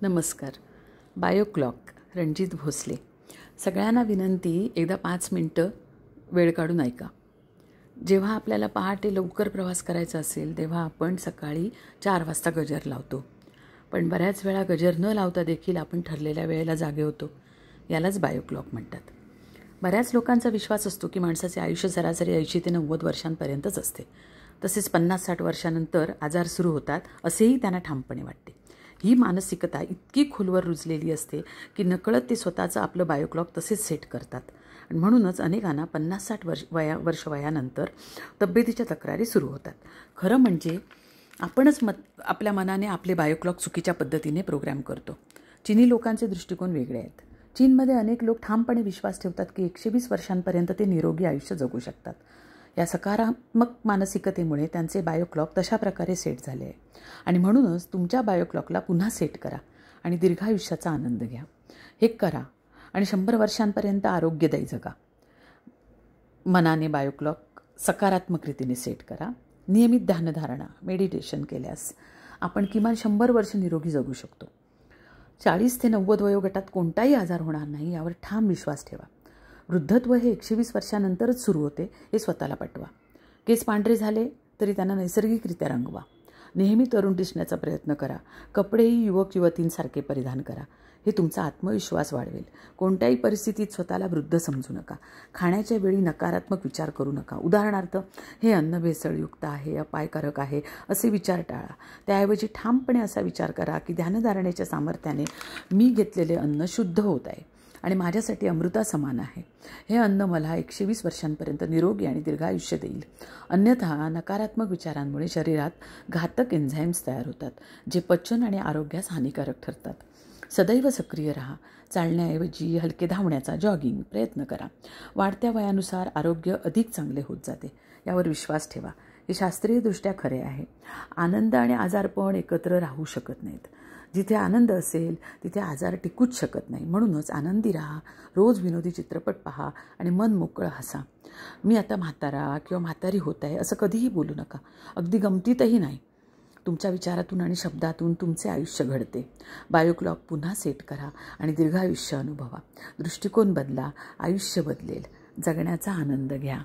नमस्कार. Bio clock Ranjit Bhosale. सगळ्यांना विनंती, एकदा 5 मिनटं वेळ काढून ऐका. जेव्हा आपल्याला पहाटे लवकर प्रवास करायचा असेल तेव्हा आपण सकाळी 4 वाजता गजर लावतो. पण बऱ्याच वेळा गजर न लावता देखील आपण ठरलेल्या वेळेला जागे होतो. यालाच बायो क्लॉक म्हणतात. बऱ्याच लोकांचा विश्वास असतो की माणसाचे आयुष्य सरासरी 80 ते 90 वर्षांपर्यंतच असते. तसेच 50-60 वर्षानंतर आजार सुरू होतात असेही त्यांना ठामपणे वाटते. ही मानसिकता इतकी खोलवर रुजलेली असते की नकळत ते स्वतःचं आपलं बायो क्लॉक तसेच सेट करतात. आणि म्हणूनच अनेकांना 50-60 वर्ष वयानंतर तब्येतीच्या तक्रारी सुरू होतात. खरं म्हणजे आपणच आपल्या मनाने आपले बायो क्लॉक चुकीच्या पद्धतीने प्रोग्राम करतो. चीनी लोकांचे दृष्टिकोन वेगळे आहेत. चीनमध्ये अनेक लोक ठामपणे विश्वास ठेवतात की 120 वर्षांपर्यंत ते निरोगी आयुष्य जगू शकतात. या सकारात्मक मानसिकतेमुळे त्यांचे बायो क्लॉक तशा प्रकारे सेट झाले आहे. आणि म्हणूनच तुमच्या बायो क्लॉकला पुन्हा सेट करा आणि दीर्घायुष्याचा आनंद घ्या. हे करा आणि 100 वर्षांपर्यंत आरोग्यदायी जगा. मनाने बायो क्लॉक सकारात्मक रीतीने सेट करा. नियमित ध्यानधारणा मेडिटेशन केल्यास आपण किमान 100 वर्ष निरोगी जगू शकतो. 40 ते 90 वयोगटात कोणताही आजार होणार नाही यावर ठाम विश्वास ठेवा. वृद्धत्व हे 120 वर्षानंतरच सुरू होते हे स्वतःला पटवा. केस पांढरे झाले तरी त्यांना नैसर्गिकरित्या रंगवा. नेहमी तरुण दिसण्याचा प्रयत्न करा. कपडेही युवक युवतींसारखे परिधान करा. हे तुमचा आत्मविश्वास वाढवेल. कोणत्याही परिस्थितीत स्वतःला वृद्ध समजू नका. खाण्याच्या वेळी नकारात्मक विचार करू नका. उदाहरणार्थ, हे अन्न भेसळयुक्त आहे, अपायकारक आहे असे विचार टाळा. त्याऐवजी ठामपणे असा विचार करा की ध्यानधारणेच्या सामर्थ्याने मी घेतलेले अन्न शुद्ध होत आहे आणि माझ्यासाठी अमृता समान आहे. हे अन्न मला 120 वर्षांपर्यंत निरोगी आणि दीर्घायुष्य देईल. अन्यथा नकारात्मक विचारांमुळे शरीरात घातक एन्झाईम्स तयार होतात जे पचन आणि आरोग्यास हानिकारक ठरतात. सदैव सक्रिय राहा. चालण्याऐवजी हलके धावण्याचा जॉगिंग प्रयत्न करा. वाढत्या वयानुसार आरोग्य अधिक चांगले होत जाते. यावर विश्वास ठेवा. हे शास्त्रीयदृष्ट्या खरे आहे. आनंद आणि आजारपण एकत्र राहू शकत नाहीत. जिथे आनंद असेल तिथे आजार टिकूच शकत नाही. म्हणूनच आनंदी राहा. रोज विनोदी चित्रपट पहा आणि मन मोकळं हसा. मी आता म्हातारा किंवा म्हातारी होत आहे असं कधीही बोलू नका. अगदी गमतीतही नाही. तुमच्या विचारातून आणि शब्दातून तुमचे आयुष्य घडते. बायो क्लॉक पुन्हा सेट करा आणि दीर्घायुष्य अनुभवा. दृष्टिकोन बदला. आयुष्य बदलेल. जगण्याचा आनंद घ्या.